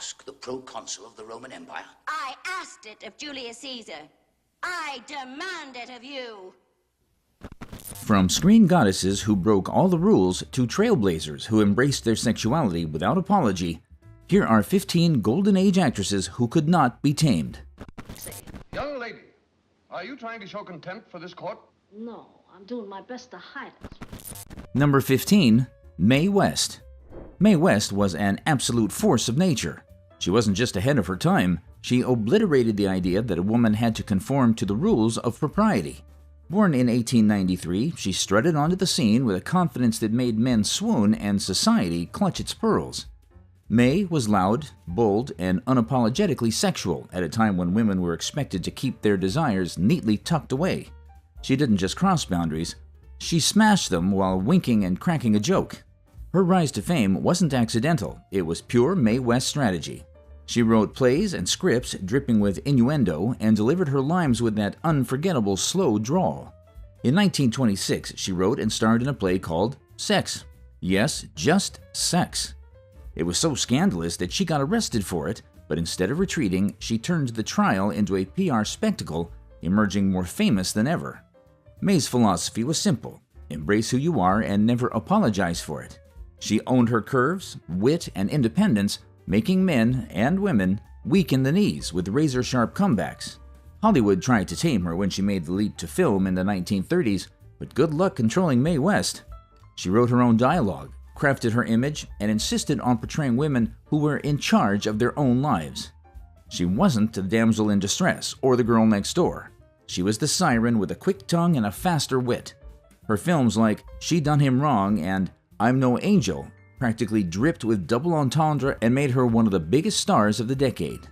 ask the proconsul of the Roman Empire? I asked it of Julius Caesar. I demand it of you. From screen goddesses who broke all the rules to trailblazers who embraced their sexuality without apology, here are 15 Golden Age actresses who could not be tamed. Young lady, are you trying to show contempt for this court? No, I'm doing my best to hide it. Number 15. Mae West. Mae West was an absolute force of nature. She wasn't just ahead of her time, she obliterated the idea that a woman had to conform to the rules of propriety. Born in 1893, she strutted onto the scene with a confidence that made men swoon and society clutch its pearls. Mae was loud, bold, and unapologetically sexual at a time when women were expected to keep their desires neatly tucked away. She didn't just cross boundaries, she smashed them while winking and cracking a joke. Her rise to fame wasn't accidental, it was pure Mae West strategy. She wrote plays and scripts dripping with innuendo and delivered her lines with that unforgettable slow drawl. In 1926, she wrote and starred in a play called Sex. Yes, just sex. It was so scandalous that she got arrested for it, but instead of retreating, she turned the trial into a PR spectacle, emerging more famous than ever. Mae's philosophy was simple: embrace who you are and never apologize for it. She owned her curves, wit, and independence, making men and women weak in the knees with razor-sharp comebacks. Hollywood tried to tame her when she made the leap to film in the 1930s, but good luck controlling Mae West. She wrote her own dialogue, crafted her image, and insisted on portraying women who were in charge of their own lives. She wasn't the damsel in distress or the girl next door. She was the siren with a quick tongue and a faster wit. Her films like She Done Him Wrong and I'm No Angel practically dripped with double entendre and made her one of the biggest stars of the decade.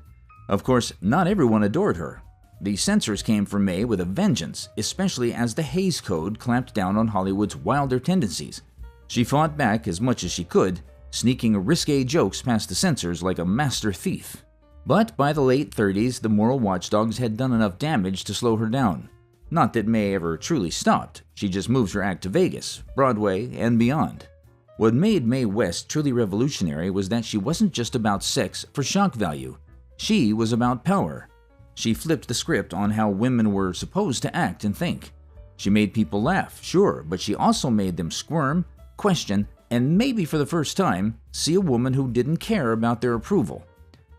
Of course, not everyone adored her. The censors came for Mae with a vengeance, especially as the Hays Code clamped down on Hollywood's wilder tendencies. She fought back as much as she could, sneaking risque jokes past the censors like a master thief. But by the late 30s, the moral watchdogs had done enough damage to slow her down. Not that Mae ever truly stopped, she just moved her act to Vegas, Broadway, and beyond. What made Mae West truly revolutionary was that she wasn't just about sex for shock value. She was about power. She flipped the script on how women were supposed to act and think. She made people laugh, sure, but she also made them squirm, question, and maybe for the first time, see a woman who didn't care about their approval.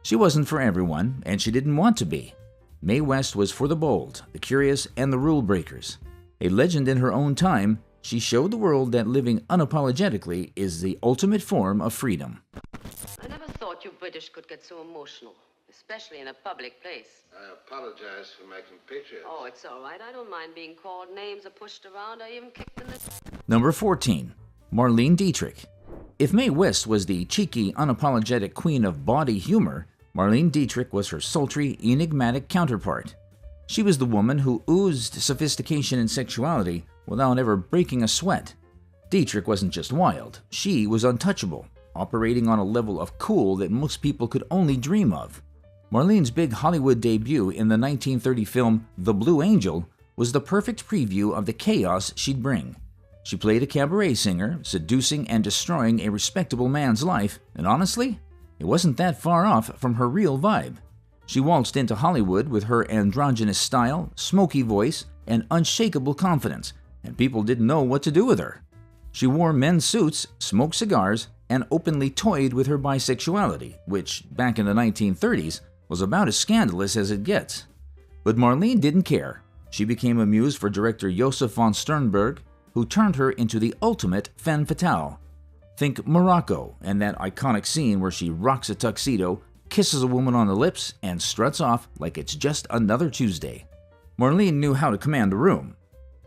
She wasn't for everyone, and she didn't want to be. Mae West was for the bold, the curious, and the rule breakers. A legend in her own time, she showed the world that living unapologetically is the ultimate form of freedom. I never thought you British could get so emotional, especially in a public place. I apologize for making pictures. Oh, it's all right. I don't mind being called names or pushed around or even kicked in the... Number 14. Marlene Dietrich. If Mae West was the cheeky, unapologetic queen of bawdy humor, Marlene Dietrich was her sultry, enigmatic counterpart. She was the woman who oozed sophistication and sexuality without ever breaking a sweat. Dietrich wasn't just wild, she was untouchable, operating on a level of cool that most people could only dream of. Marlene's big Hollywood debut in the 1930 film The Blue Angel was the perfect preview of the chaos she'd bring. She played a cabaret singer, seducing and destroying a respectable man's life, and honestly, it wasn't that far off from her real vibe. She waltzed into Hollywood with her androgynous style, smoky voice, and unshakable confidence, and people didn't know what to do with her. She wore men's suits, smoked cigars, and openly toyed with her bisexuality, which, back in the 1930s, was about as scandalous as it gets. But Marlene didn't care. She became a muse for director Josef von Sternberg, who turned her into the ultimate femme fatale. Think Morocco and that iconic scene where she rocks a tuxedo, kisses a woman on the lips, and struts off like it's just another Tuesday. Marlene knew how to command a room,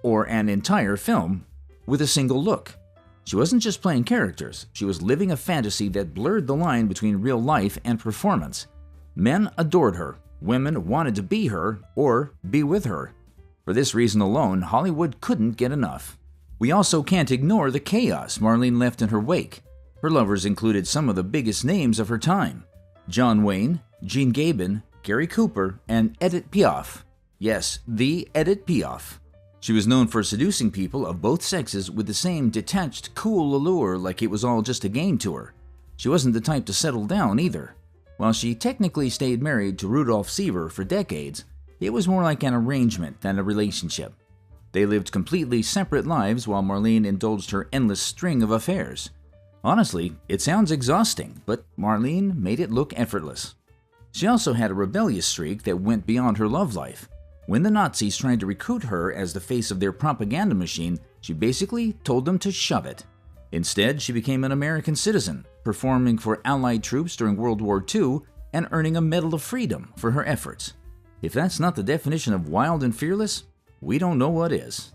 or an entire film, with a single look. She wasn't just playing characters, she was living a fantasy that blurred the line between real life and performance. Men adored her, women wanted to be her or be with her. For this reason alone, Hollywood couldn't get enough. We also can't ignore the chaos Marlene left in her wake. Her lovers included some of the biggest names of her time: John Wayne, Jean Gabin, Gary Cooper, and Edith Piaf. Yes, the Edith Piaf. She was known for seducing people of both sexes with the same detached, cool allure, like it was all just a game to her. She wasn't the type to settle down either. While she technically stayed married to Rudolph Seaver for decades, it was more like an arrangement than a relationship. They lived completely separate lives while Marlene indulged her endless string of affairs. Honestly, it sounds exhausting, but Marlene made it look effortless. She also had a rebellious streak that went beyond her love life. When the Nazis tried to recruit her as the face of their propaganda machine, she basically told them to shove it. Instead, she became an American citizen, performing for Allied troops during World War II and earning a Medal of Freedom for her efforts. If that's not the definition of wild and fearless, we don't know what is.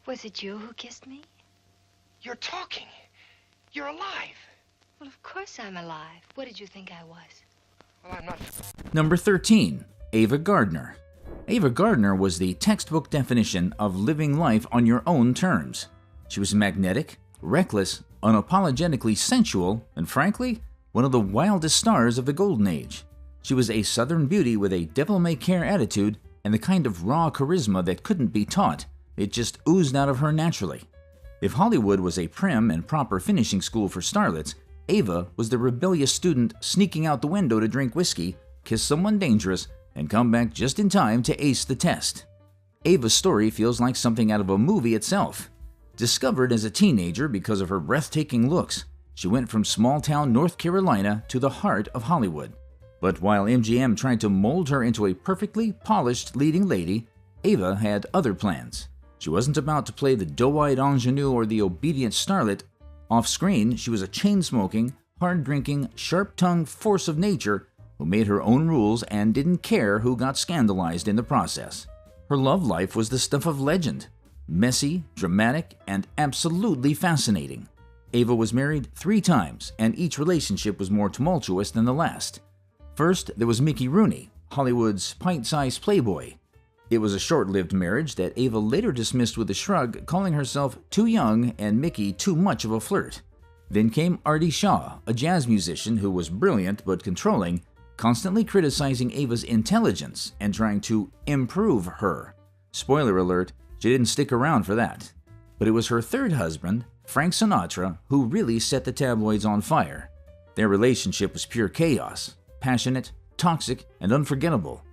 Was it you who kissed me? You're talking. You're alive. Well, of course I'm alive. What did you think I was? Well, I'm not... Number 13. Ava Gardner. Ava Gardner was the textbook definition of living life on your own terms. She was magnetic, reckless, unapologetically sensual, and frankly, one of the wildest stars of the Golden Age. She was a Southern beauty with a devil-may-care attitude and the kind of raw charisma that couldn't be taught. It just oozed out of her naturally. If Hollywood was a prim and proper finishing school for starlets, Ava was the rebellious student sneaking out the window to drink whiskey, kiss someone dangerous, and come back just in time to ace the test. Ava's story feels like something out of a movie itself. Discovered as a teenager because of her breathtaking looks, she went from small-town North Carolina to the heart of Hollywood. But while MGM tried to mold her into a perfectly polished leading lady, Ava had other plans. She wasn't about to play the doe-eyed ingenue or the obedient starlet. Off-screen, she was a chain-smoking, hard-drinking, sharp-tongued force of nature who made her own rules and didn't care who got scandalized in the process. Her love life was the stuff of legend. Messy, dramatic, and absolutely fascinating. Ava was married 3 times, and each relationship was more tumultuous than the last. First, there was Mickey Rooney, Hollywood's pint-sized playboy. It was a short-lived marriage that Ava later dismissed with a shrug, calling herself too young and Mickey too much of a flirt. Then came Artie Shaw, a jazz musician who was brilliant but controlling, constantly criticizing Ava's intelligence and trying to improve her. Spoiler alert, she didn't stick around for that. But it was her third husband, Frank Sinatra, who really set the tabloids on fire. Their relationship was pure chaos, passionate, toxic, and unforgettable.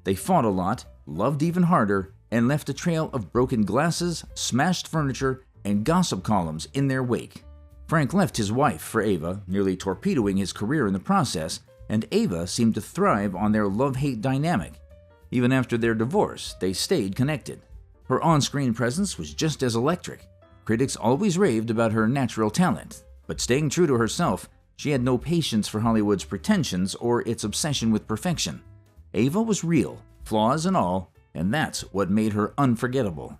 They fought a lot, loved even harder, and left a trail of broken glasses, smashed furniture, and gossip columns in their wake. Frank left his wife for Ava, nearly torpedoing his career in the process, and Ava seemed to thrive on their love-hate dynamic. Even after their divorce, they stayed connected. Her on-screen presence was just as electric. Critics always raved about her natural talent, but staying true to herself, she had no patience for Hollywood's pretensions or its obsession with perfection. Ava was real, flaws and all, and that's what made her unforgettable.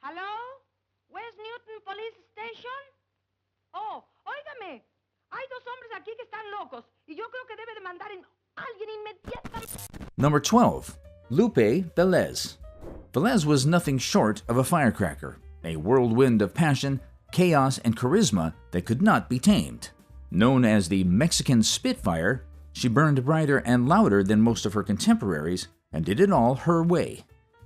Hello? West Newton Police Station? Oh, óigame. Hay 2 hombres aquí que están locos y yo creo que debe de mandar en alguien inmediatamente. Number 12. Lupe Velez. Velez was nothing short of a firecracker, a whirlwind of passion, chaos, and charisma that could not be tamed. Known as the Mexican Spitfire, she burned brighter and louder than most of her contemporaries and did it all her way.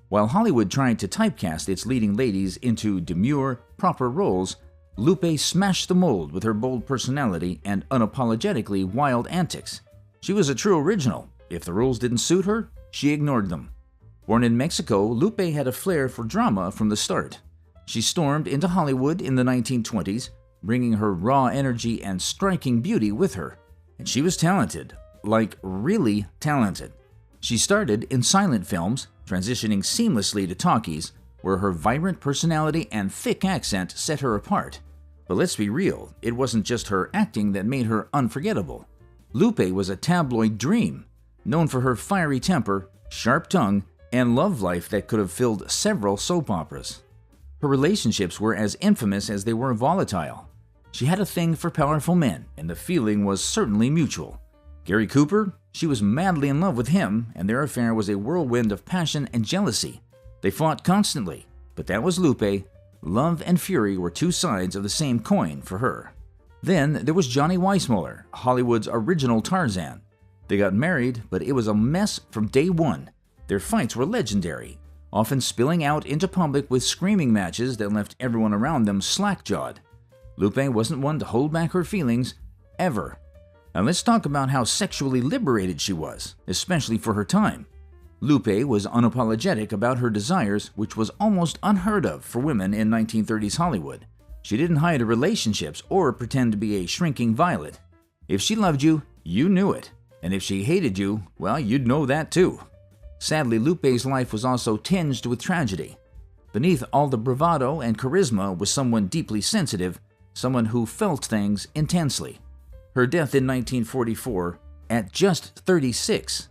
While Hollywood tried to typecast its leading ladies into demure, proper roles, Lupe smashed the mold with her bold personality and unapologetically wild antics. She was a true original. If the roles didn't suit her, she ignored them. Born in Mexico, Lupe had a flair for drama from the start. She stormed into Hollywood in the 1920s, bringing her raw energy and striking beauty with her. And she was talented, like really talented. She started in silent films, transitioning seamlessly to talkies, where her vibrant personality and thick accent set her apart. But let's be real, it wasn't just her acting that made her unforgettable. Lupe was a tabloid dream, known for her fiery temper, sharp tongue, and love life that could have filled several soap operas. Her relationships were as infamous as they were volatile. She had a thing for powerful men, and the feeling was certainly mutual. Gary Cooper? She was madly in love with him, and their affair was a whirlwind of passion and jealousy. They fought constantly, but that was Lupe. Love and fury were 2 sides of the same coin for her. Then there was Johnny Weissmuller, Hollywood's original Tarzan. They got married, but it was a mess from day one. Their fights were legendary, often spilling out into public with screaming matches that left everyone around them slack-jawed. Lupe wasn't one to hold back her feelings. ever. Now let's talk about how sexually liberated she was, especially for her time. Lupe was unapologetic about her desires, which was almost unheard of for women in 1930s Hollywood. She didn't hide her relationships or pretend to be a shrinking violet. If she loved you, you knew it. And if she hated you, well, you'd know that too. Sadly, Lupe's life was also tinged with tragedy. Beneath all the bravado and charisma was someone deeply sensitive, someone who felt things intensely. Her death in 1944, at just 36,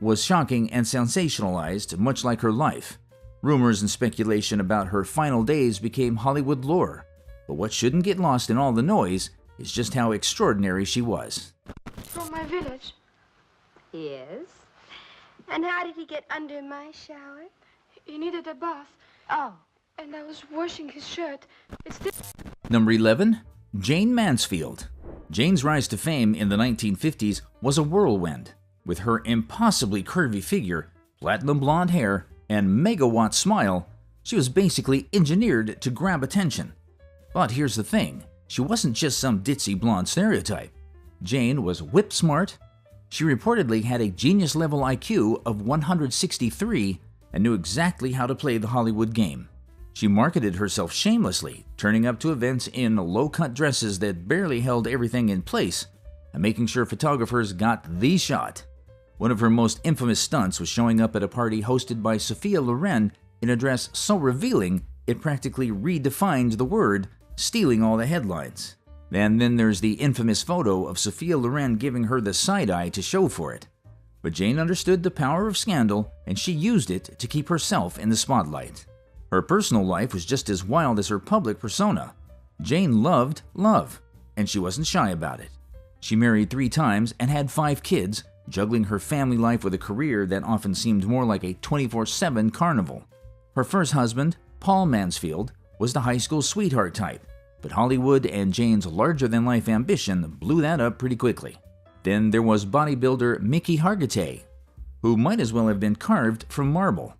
was shocking and sensationalized, much like her life. Rumors and speculation about her final days became Hollywood lore. But what shouldn't get lost in all the noise is just how extraordinary she was. From my village. Yes? And how did he get under my shower? He needed a bath. Oh. And I was washing his shirt. Number 11. Jayne Mansfield. Jayne's rise to fame in the 1950s was a whirlwind. With her impossibly curvy figure, platinum blonde hair, and megawatt smile, she was basically engineered to grab attention. But here's the thing, she wasn't just some ditzy blonde stereotype. Jayne was whip smart. She reportedly had a genius-level IQ of 163 and knew exactly how to play the Hollywood game. She marketed herself shamelessly, turning up to events in low-cut dresses that barely held everything in place and making sure photographers got the shot. One of her most infamous stunts was showing up at a party hosted by Sophia Loren in a dress so revealing it practically redefined the word, stealing all the headlines. And then there's the infamous photo of Sophia Loren giving her the side-eye to show for it. But Jayne understood the power of scandal, and she used it to keep herself in the spotlight. Her personal life was just as wild as her public persona. Jayne loved love, and she wasn't shy about it. She married 3 times and had 5 kids, juggling her family life with a career that often seemed more like a 24/7 carnival. Her first husband, Paul Mansfield, was the high school sweetheart type, but Hollywood and Jayne's larger-than-life ambition blew that up pretty quickly. Then there was bodybuilder Mickey Hargitay, who might as well have been carved from marble.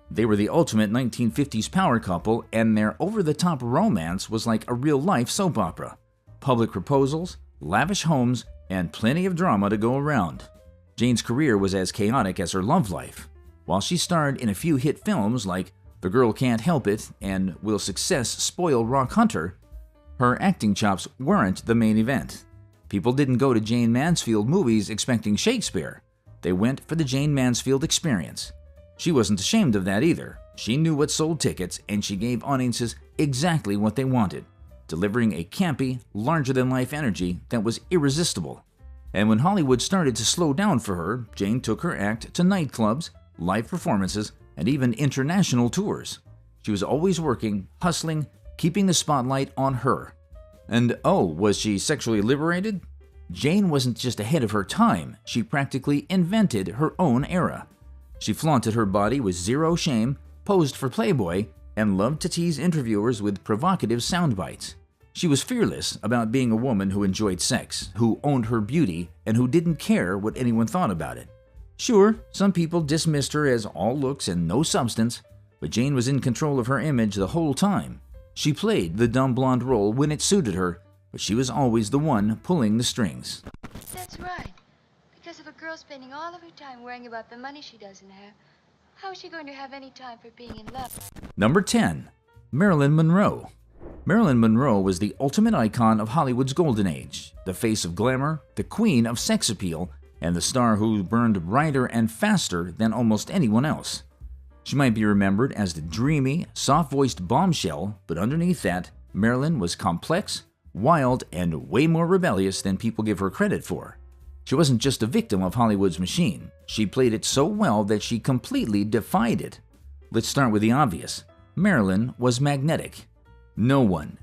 They were the ultimate 1950s power couple, and their over-the-top romance was like a real-life soap opera. Public proposals, lavish homes, and plenty of drama to go around. Jayne's career was as chaotic as her love life. While she starred in a few hit films like The Girl Can't Help It and Will Success Spoil Rock Hunter, her acting chops weren't the main event. People didn't go to Jayne Mansfield movies expecting Shakespeare. They went for the Jayne Mansfield experience. She wasn't ashamed of that either. She knew what sold tickets, and she gave audiences exactly what they wanted, delivering a campy, larger-than-life energy that was irresistible. And when Hollywood started to slow down for her, Jayne took her act to nightclubs, live performances, and even international tours. She was always working, hustling, keeping the spotlight on her. And oh, was she sexually liberated? Jayne wasn't just ahead of her time, she practically invented her own era. She flaunted her body with zero shame, posed for Playboy, and loved to tease interviewers with provocative sound bites. She was fearless about being a woman who enjoyed sex, who owned her beauty, and who didn't care what anyone thought about it. Sure, some people dismissed her as all looks and no substance, but Jayne was in control of her image the whole time. She played the dumb blonde role when it suited her, but she was always the one pulling the strings. That's right. Because if a girl's spending all of her time worrying about the money she doesn't have, how is she going to have any time for being in love? Number 10. Marilyn Monroe. Marilyn Monroe was the ultimate icon of Hollywood's golden age, the face of glamour, the queen of sex appeal, and the star who burned brighter and faster than almost anyone else. She might be remembered as the dreamy, soft-voiced bombshell, but underneath that, Marilyn was complex, wild, and way more rebellious than people give her credit for. She wasn't just a victim of Hollywood's machine. She played it so well that she completely defied it. Let's start with the obvious. Marilyn was magnetic. No one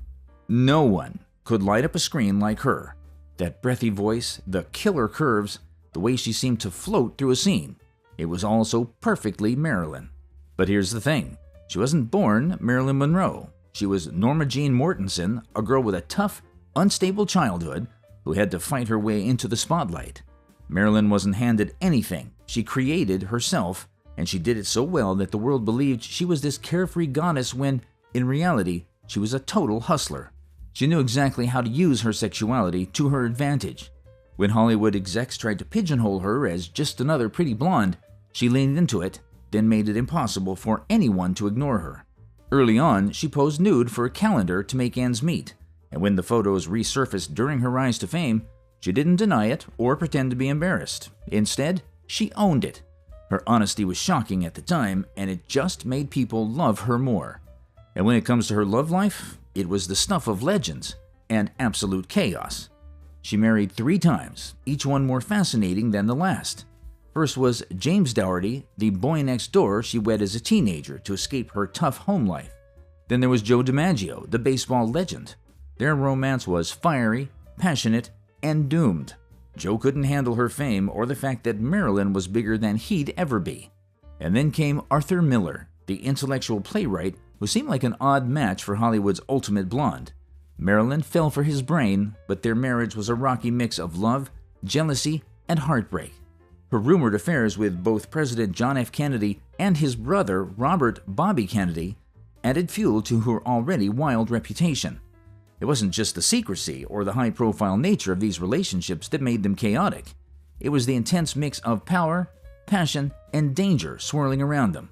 could light up a screen like her. That breathy voice, the killer curves, the way she seemed to float through a scene. It was all so perfectly Marilyn. But here's the thing. She wasn't born Marilyn Monroe. She was Norma Jean Mortensen, a girl with a tough, unstable childhood who had to fight her way into the spotlight. Marilyn wasn't handed anything. She created herself, and she did it so well that the world believed she was this carefree goddess when, in reality, she was a total hustler. She knew exactly how to use her sexuality to her advantage. When Hollywood execs tried to pigeonhole her as just another pretty blonde, she leaned into it, then made it impossible for anyone to ignore her. Early on, she posed nude for a calendar to make ends meet, and when the photos resurfaced during her rise to fame, she didn't deny it or pretend to be embarrassed. Instead, she owned it. Her honesty was shocking at the time, and it just made people love her more. And when it comes to her love life, it was the stuff of legends and absolute chaos. She married 3 times, each one more fascinating than the last. First was James Dougherty, the boy next door she wed as a teenager to escape her tough home life. Then there was Joe DiMaggio, the baseball legend. Their romance was fiery, passionate, and doomed. Joe couldn't handle her fame or the fact that Marilyn was bigger than he'd ever be. And then came Arthur Miller, the intellectual playwright who seemed like an odd match for Hollywood's ultimate blonde. Marilyn fell for his brain, but their marriage was a rocky mix of love, jealousy, and heartbreak. Her rumored affairs with both President John F. Kennedy and his brother Robert "Bobby" Kennedy added fuel to her already wild reputation. It wasn't just the secrecy or the high-profile nature of these relationships that made them chaotic. It was the intense mix of power, passion, and danger swirling around them.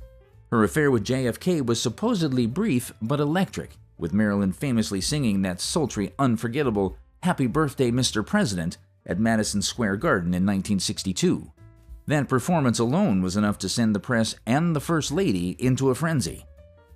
Her affair with JFK was supposedly brief but electric, with Marilyn famously singing that sultry, unforgettable "Happy Birthday, Mr. President" at Madison Square Garden in 1962. That performance alone was enough to send the press and the First Lady into a frenzy.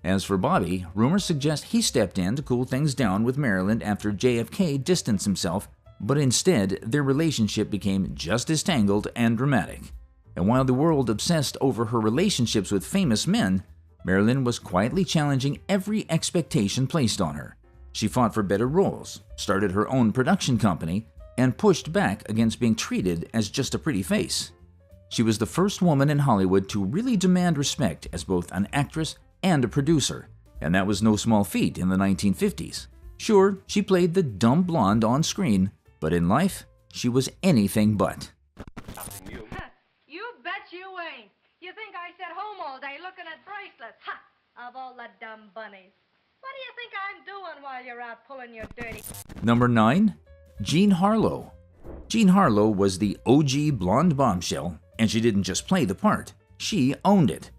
As for Bobby, rumors suggest he stepped in to cool things down with Marilyn after JFK distanced himself, but instead their relationship became just as tangled and dramatic. And while the world obsessed over her relationships with famous men, Marilyn was quietly challenging every expectation placed on her. She fought for better roles, started her own production company, and pushed back against being treated as just a pretty face. She was the first woman in Hollywood to really demand respect as both an actress and a producer, and that was no small feat in the 1950s. Sure, she played the dumb blonde on screen, but in life, she was anything but. You bet you ain't. You think I sat home all day looking at bracelets? Ha! Of all the dumb bunnies. What do you think I'm doing while you're out pulling your dirty... Number 9. Jean Harlow. Jean Harlow was the OG blonde bombshell, and she didn't just play the part, she owned it.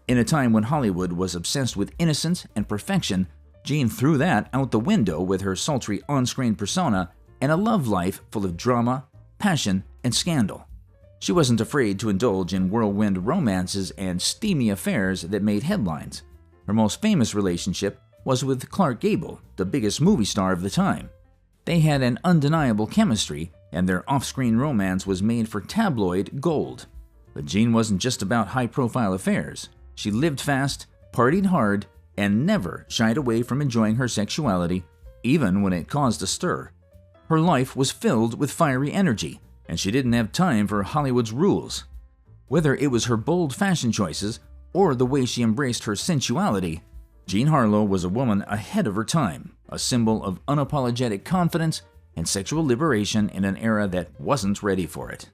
In a time when Hollywood was obsessed with innocence and perfection, Jean threw that out the window with her sultry on-screen persona and a love life full of drama, passion, and scandal. She wasn't afraid to indulge in whirlwind romances and steamy affairs that made headlines. Her most famous relationship was with Clark Gable, the biggest movie star of the time. They had an undeniable chemistry, and their off-screen romance was made for tabloid gold. But Jean wasn't just about high-profile affairs. She lived fast, partied hard, and never shied away from enjoying her sexuality, even when it caused a stir. Her life was filled with fiery energy, and she didn't have time for Hollywood's rules. Whether it was her bold fashion choices or the way she embraced her sensuality, Jean Harlow was a woman ahead of her time, a symbol of unapologetic confidence and sexual liberation in an era that wasn't ready for it.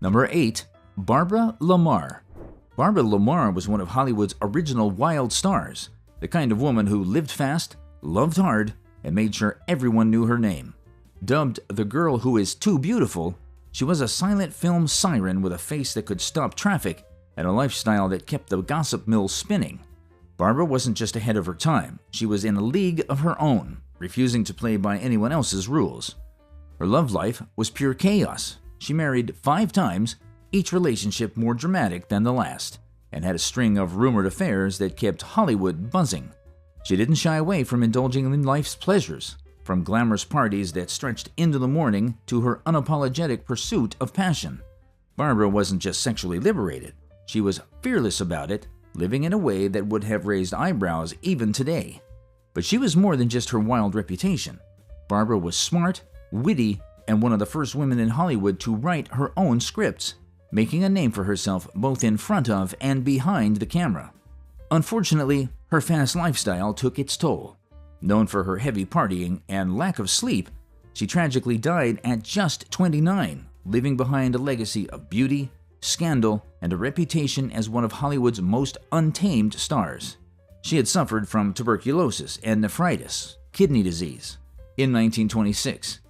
Number 8. Barbara Marr. Barbara Marr was one of Hollywood's original wild stars, the kind of woman who lived fast, loved hard, and made sure everyone knew her name. Dubbed the girl who is too beautiful, she was a silent film siren with a face that could stop traffic and a lifestyle that kept the gossip mill spinning. Barbara wasn't just ahead of her time, she was in a league of her own, refusing to play by anyone else's rules. Her love life was pure chaos. She married 5 times, each relationship more dramatic than the last, and had a string of rumored affairs that kept Hollywood buzzing. She didn't shy away from indulging in life's pleasures, from glamorous parties that stretched into the morning to her unapologetic pursuit of passion. Barbara wasn't just sexually liberated, she was fearless about it, living in a way that would have raised eyebrows even today. But she was more than just her wild reputation. Barbara was smart, witty, and one of the first women in Hollywood to write her own scripts, making a name for herself both in front of and behind the camera. Unfortunately, her fast lifestyle took its toll. Known for her heavy partying and lack of sleep, she tragically died at just 29, leaving behind a legacy of beauty, scandal, and a reputation as one of Hollywood's most untamed stars. She had suffered from tuberculosis and nephritis, kidney disease, in 1926,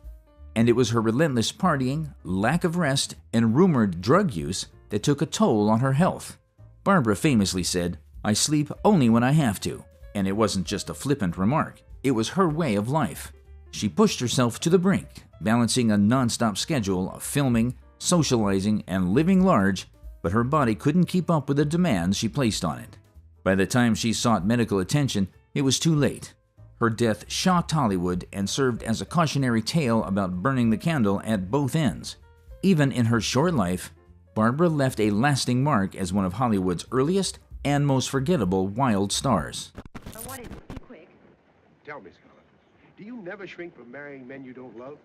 and it was her relentless partying, lack of rest, and rumored drug use that took a toll on her health. Barbara famously said, "I sleep only when I have to," and it wasn't just a flippant remark, it was her way of life. She pushed herself to the brink, balancing a non-stop schedule of filming, socializing, and living large, but her body couldn't keep up with the demands she placed on it. By the time she sought medical attention, it was too late. Her death shocked Hollywood and served as a cautionary tale about burning the candle at both ends. Even in her short life, Barbara left a lasting mark as one of Hollywood's earliest and most forgettable wild stars. What is it? Be quick. Tell me, Scarlett, do you never shrink from marrying men you don't love?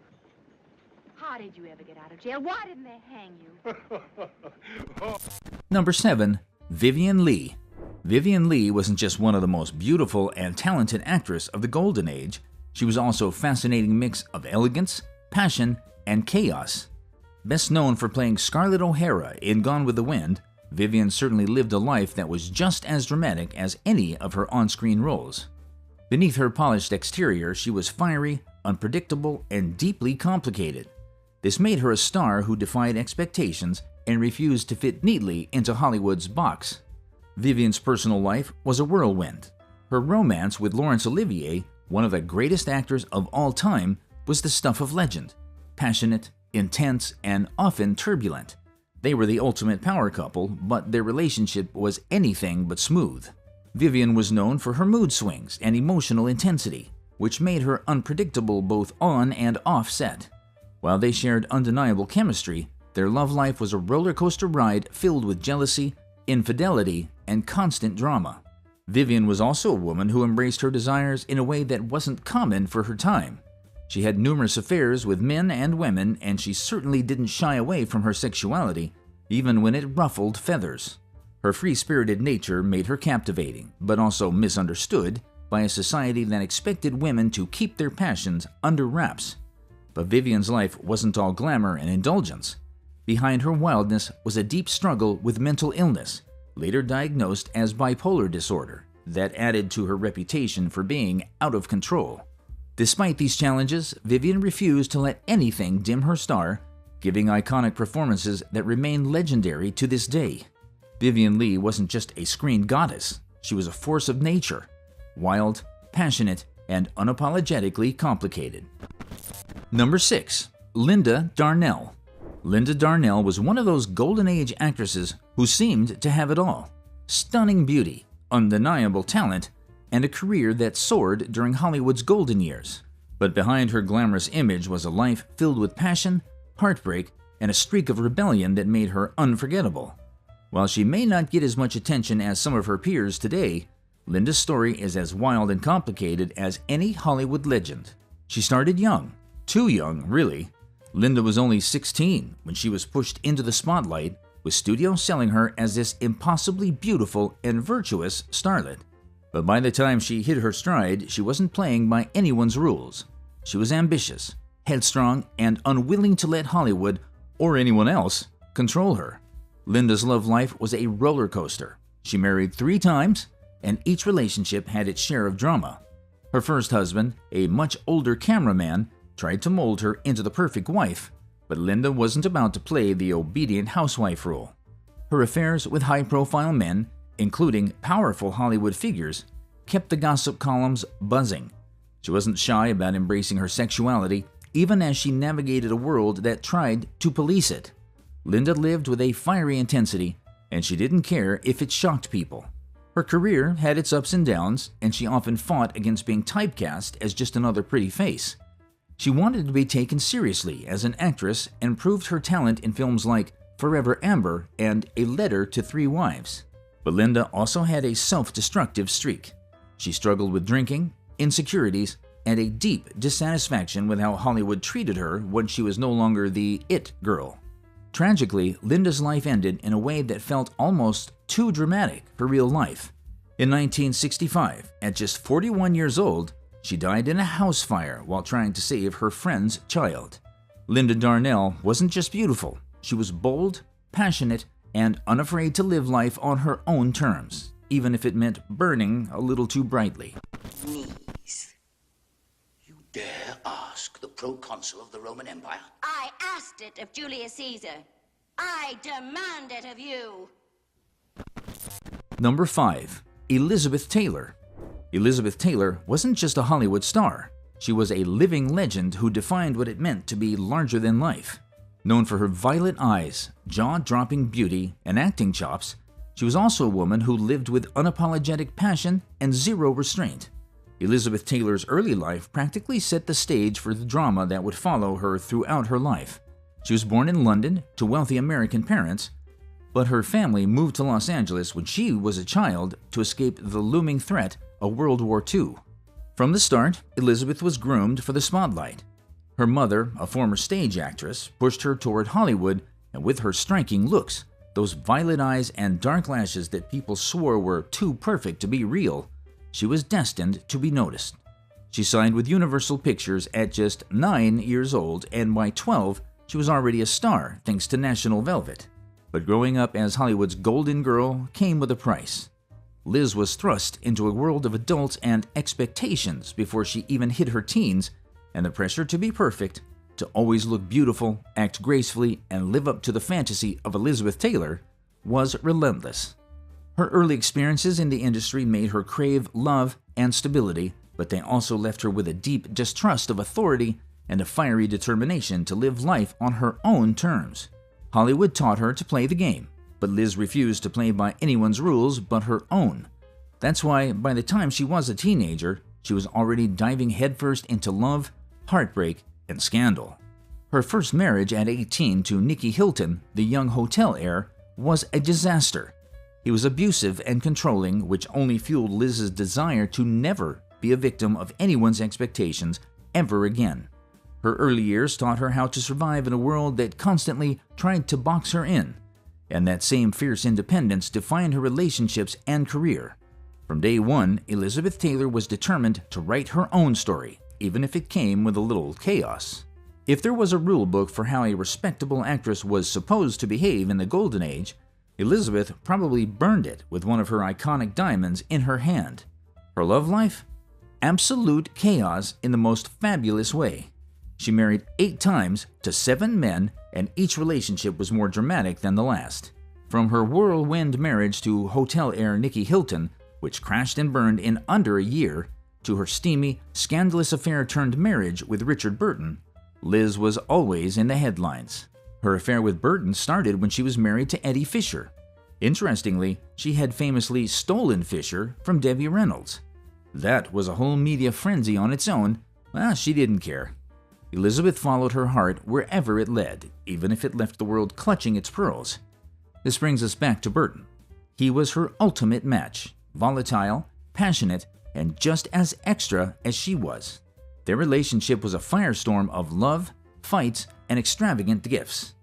How did you ever get out of jail? Why didn't they hang you? Number 7. Vivien Leigh. Vivien Leigh wasn't just one of the most beautiful and talented actresses of the Golden Age, she was also a fascinating mix of elegance, passion, and chaos. Best known for playing Scarlett O'Hara in Gone with the Wind, Vivien certainly lived a life that was just as dramatic as any of her on-screen roles. Beneath her polished exterior, she was fiery, unpredictable, and deeply complicated. This made her a star who defied expectations and refused to fit neatly into Hollywood's box. Vivien's personal life was a whirlwind. Her romance with Laurence Olivier, one of the greatest actors of all time, was the stuff of legend. Passionate, intense, and often turbulent. They were the ultimate power couple, but their relationship was anything but smooth. Vivien was known for her mood swings and emotional intensity, which made her unpredictable both on and off set. While they shared undeniable chemistry, their love life was a roller coaster ride filled with jealousy, infidelity, and constant drama. Vivien was also a woman who embraced her desires in a way that wasn't common for her time. She had numerous affairs with men and women, and she certainly didn't shy away from her sexuality, even when it ruffled feathers. Her free-spirited nature made her captivating, but also misunderstood by a society that expected women to keep their passions under wraps. But Vivien's life wasn't all glamour and indulgence. Behind her wildness was a deep struggle with mental illness, later diagnosed as bipolar disorder, that added to her reputation for being out of control. Despite these challenges, Vivien refused to let anything dim her star, giving iconic performances that remain legendary to this day. Vivien Leigh wasn't just a screen goddess, she was a force of nature, wild, passionate, and unapologetically complicated. Number 6. Linda Darnell. Linda Darnell was one of those golden age actresses who seemed to have it all. Stunning beauty, undeniable talent, and a career that soared during Hollywood's golden years. But behind her glamorous image was a life filled with passion, heartbreak, and a streak of rebellion that made her unforgettable. While she may not get as much attention as some of her peers today, Linda's story is as wild and complicated as any Hollywood legend. She started young, too young, really. Linda was only 16 when she was pushed into the spotlight, with studios selling her as this impossibly beautiful and virtuous starlet. But by the time she hit her stride, she wasn't playing by anyone's rules. She was ambitious, headstrong, and unwilling to let Hollywood, or anyone else, control her. Linda's love life was a roller coaster. She married 3 times, and each relationship had its share of drama. Her first husband, a much older cameraman, tried to mold her into the perfect wife, but Linda wasn't about to play the obedient housewife role. Her affairs with high-profile men, including powerful Hollywood figures, kept the gossip columns buzzing. She wasn't shy about embracing her sexuality, even as she navigated a world that tried to police it. Linda lived with a fiery intensity, and she didn't care if it shocked people. Her career had its ups and downs, and she often fought against being typecast as just another pretty face. She wanted to be taken seriously as an actress and proved her talent in films like Forever Amber and A Letter to 3 Wives. But Linda also had a self-destructive streak. She struggled with drinking, insecurities, and a deep dissatisfaction with how Hollywood treated her when she was no longer the it girl. Tragically, Linda's life ended in a way that felt almost too dramatic for real life. In 1965, at just 41 years old, she died in a house fire while trying to save her friend's child. Linda Darnell wasn't just beautiful, she was bold, passionate, and unafraid to live life on her own terms, even if it meant burning a little too brightly. Knees. You dare ask the proconsul of the Roman Empire? I asked it of Julius Caesar. I demand it of you. Number 5. Elizabeth Taylor. Elizabeth Taylor wasn't just a Hollywood star. She was a living legend who defined what it meant to be larger than life. Known for her violet eyes, jaw-dropping beauty, and acting chops, she was also a woman who lived with unapologetic passion and zero restraint. Elizabeth Taylor's early life practically set the stage for the drama that would follow her throughout her life. She was born in London to wealthy American parents, but her family moved to Los Angeles when she was a child to escape the looming threat of World War II. From the start, Elizabeth was groomed for the spotlight. Her mother, a former stage actress, pushed her toward Hollywood, and with her striking looks, those violet eyes and dark lashes that people swore were too perfect to be real, she was destined to be noticed. She signed with Universal Pictures at just 9 years old, and by 12, she was already a star thanks to National Velvet. But growing up as Hollywood's golden girl came with a price. Liz was thrust into a world of adults and expectations before she even hit her teens, and the pressure to be perfect, to always look beautiful, act gracefully, and live up to the fantasy of Elizabeth Taylor was relentless. Her early experiences in the industry made her crave love and stability, but they also left her with a deep distrust of authority and a fiery determination to live life on her own terms. Hollywood taught her to play the game, but Liz refused to play by anyone's rules but her own. That's why, by the time she was a teenager, she was already diving headfirst into love, heartbreak, and scandal. Her first marriage at 18 to Nicky Hilton, the young hotel heir, was a disaster. He was abusive and controlling, which only fueled Liz's desire to never be a victim of anyone's expectations ever again. Her early years taught her how to survive in a world that constantly tried to box her in, and that same fierce independence defined her relationships and career. From day one, Elizabeth Taylor was determined to write her own story, even if it came with a little chaos. If there was a rule book for how a respectable actress was supposed to behave in the Golden Age, Elizabeth probably burned it with one of her iconic diamonds in her hand. Her love life? Absolute chaos in the most fabulous way. She married 8 times to 7 men, and each relationship was more dramatic than the last. From her whirlwind marriage to hotel heir Nicky Hilton, which crashed and burned in under a year, to her steamy, scandalous affair turned marriage with Richard Burton, Liz was always in the headlines. Her affair with Burton started when she was married to Eddie Fisher. Interestingly, she had famously stolen Fisher from Debbie Reynolds. That was a whole media frenzy on its own. Well, she didn't care. Elizabeth followed her heart wherever it led, even if it left the world clutching its pearls. This brings us back to Burton. He was her ultimate match, volatile, passionate, and just as extra as she was. Their relationship was a firestorm of love, fights, and extravagant gifts.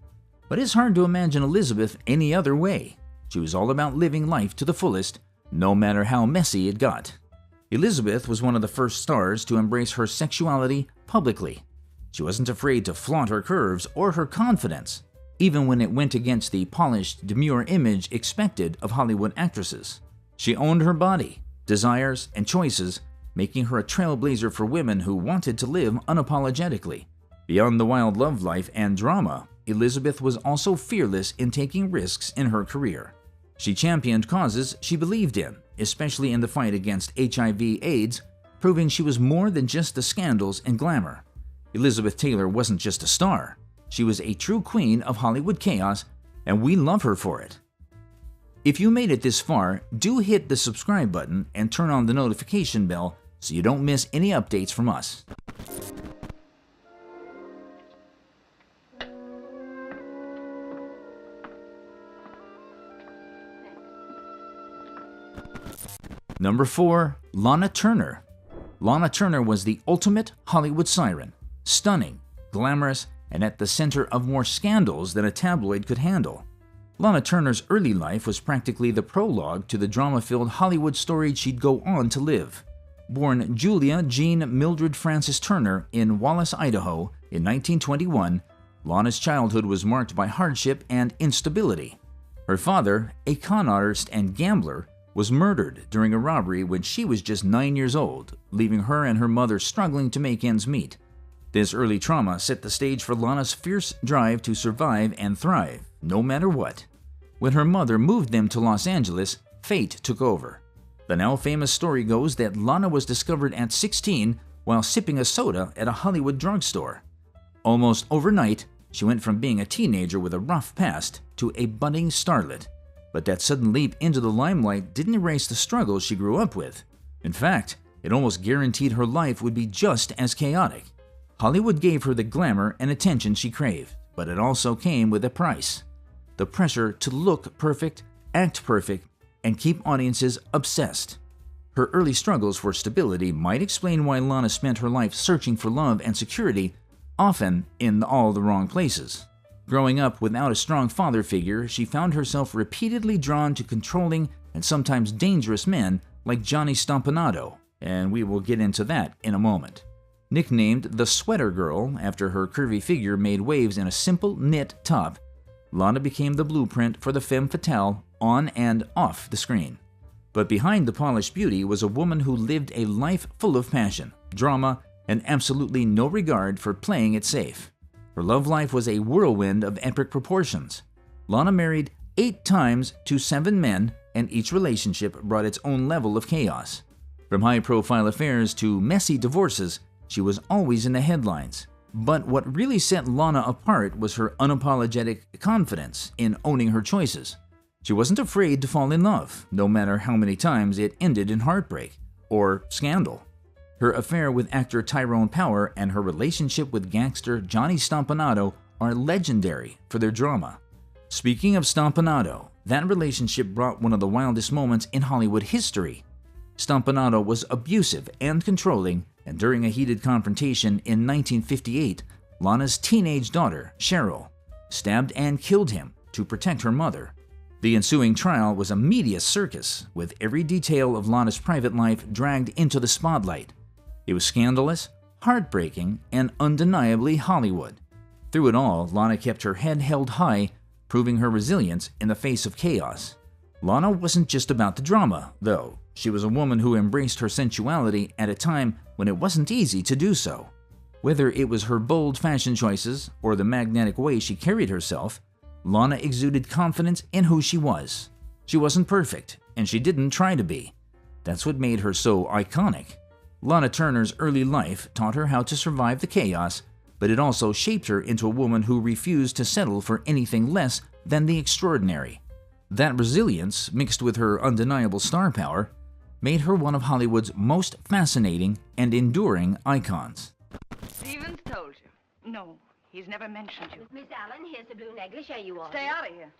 But it's hard to imagine Elizabeth any other way. She was all about living life to the fullest, no matter how messy it got. Elizabeth was one of the first stars to embrace her sexuality publicly. She wasn't afraid to flaunt her curves or her confidence, even when it went against the polished, demure image expected of Hollywood actresses. She owned her body, desires, and choices, making her a trailblazer for women who wanted to live unapologetically. Beyond the wild love life and drama, Elizabeth was also fearless in taking risks in her career. She championed causes she believed in, especially in the fight against HIV/AIDS, proving she was more than just the scandals and glamour. Elizabeth Taylor wasn't just a star. She was a true queen of Hollywood chaos, and we love her for it. If you made it this far, do hit the subscribe button and turn on the notification bell so you don't miss any updates from us. Number 4. Lana Turner. Lana Turner was the ultimate Hollywood siren, stunning, glamorous, and at the center of more scandals than a tabloid could handle. Lana Turner's early life was practically the prologue to the drama-filled Hollywood story she'd go on to live. Born Julia Jean Mildred Frances Turner in Wallace, Idaho in 1921, Lana's childhood was marked by hardship and instability. Her father, a con artist and gambler, was murdered during a robbery when she was just 9 years old, leaving her and her mother struggling to make ends meet. This early trauma set the stage for Lana's fierce drive to survive and thrive, no matter what. When her mother moved them to Los Angeles, fate took over. The now famous story goes that Lana was discovered at 16 while sipping a soda at a Hollywood drugstore. Almost overnight, she went from being a teenager with a rough past to a budding starlet. But that sudden leap into the limelight didn't erase the struggles she grew up with. In fact, it almost guaranteed her life would be just as chaotic. Hollywood gave her the glamour and attention she craved, but it also came with a price. The pressure to look perfect, act perfect, and keep audiences obsessed. Her early struggles for stability might explain why Lana spent her life searching for love and security, often in all the wrong places. Growing up without a strong father figure, she found herself repeatedly drawn to controlling and sometimes dangerous men like Johnny Stompanato, and we will get into that in a moment. Nicknamed the Sweater Girl after her curvy figure made waves in a simple knit top, Lana became the blueprint for the femme fatale on and off the screen. But behind the polished beauty was a woman who lived a life full of passion, drama, and absolutely no regard for playing it safe. Her love life was a whirlwind of epic proportions. Lana married 8 times to 7 men, and each relationship brought its own level of chaos. From high-profile affairs to messy divorces, she was always in the headlines. But what really set Lana apart was her unapologetic confidence in owning her choices. She wasn't afraid to fall in love, no matter how many times it ended in heartbreak or scandal. Her affair with actor Tyrone Power and her relationship with gangster Johnny Stompanato are legendary for their drama. Speaking of Stompanato, that relationship brought one of the wildest moments in Hollywood history. Stompanato was abusive and controlling, and during a heated confrontation in 1958, Lana's teenage daughter, Cheryl, stabbed and killed him to protect her mother. The ensuing trial was a media circus, with every detail of Lana's private life dragged into the spotlight. It was scandalous, heartbreaking, and undeniably Hollywood. Through it all, Lana kept her head held high, proving her resilience in the face of chaos. Lana wasn't just about the drama, though. She was a woman who embraced her sensuality at a time when it wasn't easy to do so. Whether it was her bold fashion choices or the magnetic way she carried herself, Lana exuded confidence in who she was. She wasn't perfect, and she didn't try to be. That's what made her so iconic. Lana Turner's early life taught her how to survive the chaos, but it also shaped her into a woman who refused to settle for anything less than the extraordinary. That resilience, mixed with her undeniable star power, made her one of Hollywood's most fascinating and enduring icons. Stevens told you. No, he's never mentioned you. Miss Allen, here's the blue negligee you want. Stay out of here.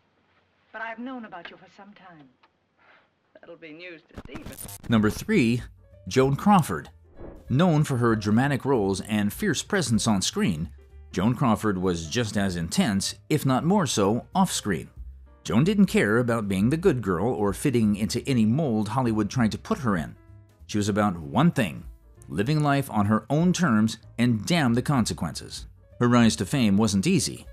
But I've known about you for some time. That'll be news to Stevens. Number 3. Joan Crawford. Known for her dramatic roles and fierce presence on screen, Joan Crawford was just as intense, if not more so, off-screen. Joan didn't care about being the good girl or fitting into any mold Hollywood tried to put her in. She was about one thing: living life on her own terms and damn the consequences. Her rise to fame wasn't easy.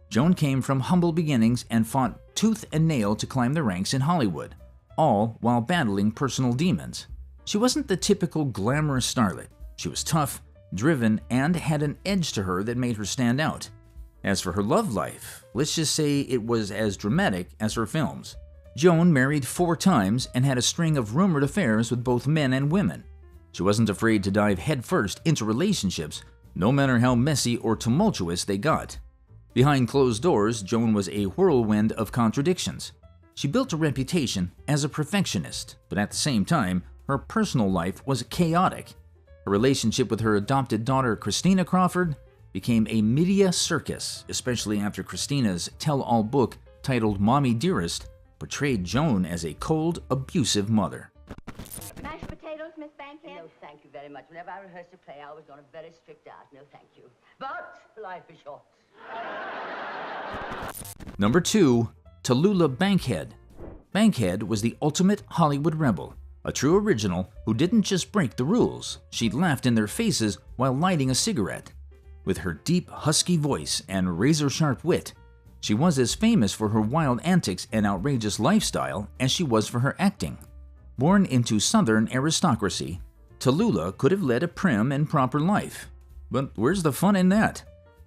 Joan came from humble beginnings and fought tooth and nail to climb the ranks in Hollywood, all while battling personal demons. She wasn't the typical glamorous starlet. She was tough, driven, and had an edge to her that made her stand out. As for her love life, let's just say it was as dramatic as her films. Joan married 4 times and had a string of rumored affairs with both men and women. She wasn't afraid to dive headfirst into relationships, no matter how messy or tumultuous they got. Behind closed doors, Joan was a whirlwind of contradictions. She built a reputation as a perfectionist, but at the same time, her personal life was chaotic. Her relationship with her adopted daughter, Christina Crawford, became a media circus, especially after Christina's tell-all book titled Mommy Dearest portrayed Joan as a cold, abusive mother. Mashed potatoes, Miss Bankhead? No, thank you very much. Whenever I rehearsed a play, I was on a very strict diet. No, thank you. But life is short. Number 2. Tallulah Bankhead. Bankhead was the ultimate Hollywood rebel, a true original who didn't just break the rules, she laughed in their faces while lighting a cigarette. With her deep, husky voice and razor-sharp wit, She was as famous for her wild antics and outrageous lifestyle as she was for her acting. Born into Southern aristocracy, Tallulah could have led a prim and proper life. But where's the fun in that?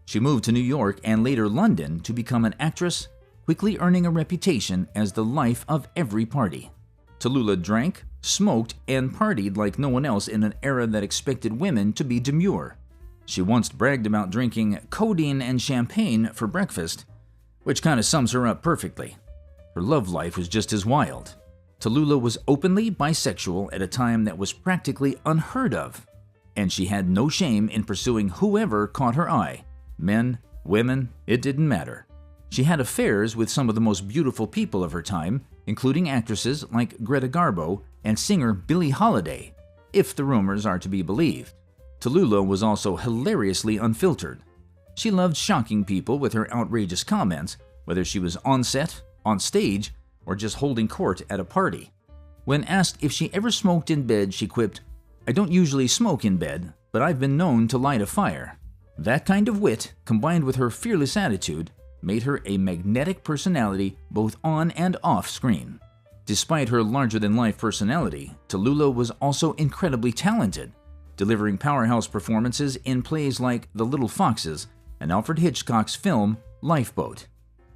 She moved to New York and later London to become an actress, quickly earning a reputation as the life of every party. Tallulah drank, smoked, and partied like no one else in an era that expected women to be demure. She once bragged about drinking codeine and champagne for breakfast, which kind of sums her up perfectly. Her love life was just as wild. Tallulah was openly bisexual at a time that was practically unheard of, and she had no shame in pursuing whoever caught her eye. Men, women, it didn't matter. She had affairs with some of the most beautiful people of her time, including actresses like Greta Garbo and singer Billie Holiday, if the rumors are to be believed. Tallulah was also hilariously unfiltered. She loved shocking people with her outrageous comments, whether she was on set, on stage, or just holding court at a party. When asked if she ever smoked in bed, she quipped, "I don't usually smoke in bed, but I've been known to light a fire." That kind of wit, combined with her fearless attitude, made her a magnetic personality both on and off screen. Despite her larger-than-life personality, Tallulah was also incredibly talented, delivering powerhouse performances in plays like The Little Foxes and Alfred Hitchcock's film Lifeboat.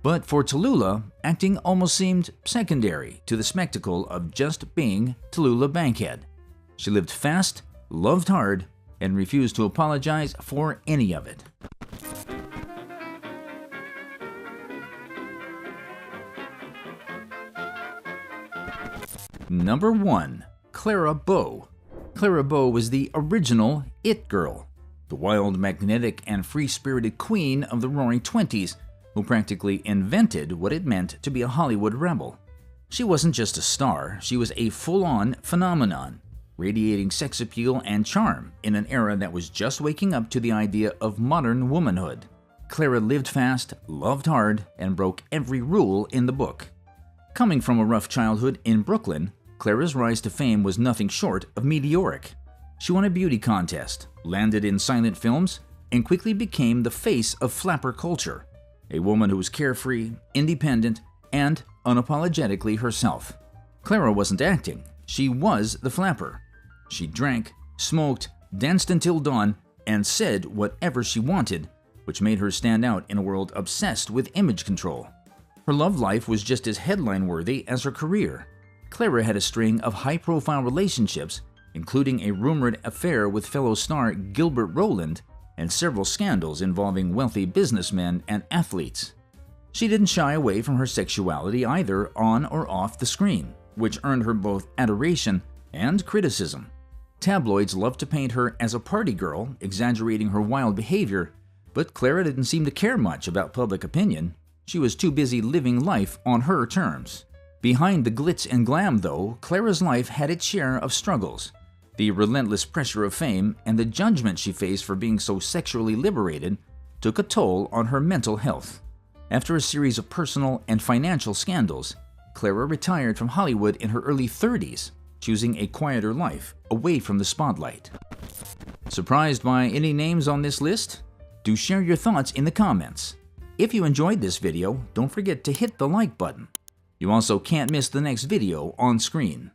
But for Tallulah, acting almost seemed secondary to the spectacle of just being Tallulah Bankhead. She lived fast, loved hard, and refused to apologize for any of it. Number 1. Clara Bow. Clara Bow was the original It Girl, the wild, magnetic, and free-spirited queen of the Roaring Twenties, who practically invented what it meant to be a Hollywood rebel. She wasn't just a star, she was a full-on phenomenon, radiating sex appeal and charm in an era that was just waking up to the idea of modern womanhood. Clara lived fast, loved hard, and broke every rule in the book. Coming from a rough childhood in Brooklyn, Clara's rise to fame was nothing short of meteoric. She won a beauty contest, landed in silent films, and quickly became the face of flapper culture, a woman who was carefree, independent, and unapologetically herself. Clara wasn't acting, she was the flapper. She drank, smoked, danced until dawn, and said whatever she wanted, which made her stand out in a world obsessed with image control. Her love life was just as headline-worthy as her career. Clara had a string of high-profile relationships, including a rumored affair with fellow star Gilbert Rowland and several scandals involving wealthy businessmen and athletes. She didn't shy away from her sexuality either on or off the screen, which earned her both adoration and criticism. Tabloids loved to paint her as a party girl, exaggerating her wild behavior, but Clara didn't seem to care much about public opinion. She was too busy living life on her terms. Behind the glitz and glam, though, Clara's life had its share of struggles. The relentless pressure of fame and the judgment she faced for being so sexually liberated took a toll on her mental health. After a series of personal and financial scandals, Clara retired from Hollywood in her early 30s, choosing a quieter life away from the spotlight. Surprised by any names on this list? Do share your thoughts in the comments. If you enjoyed this video, don't forget to hit the like button. You also can't miss the next video on screen.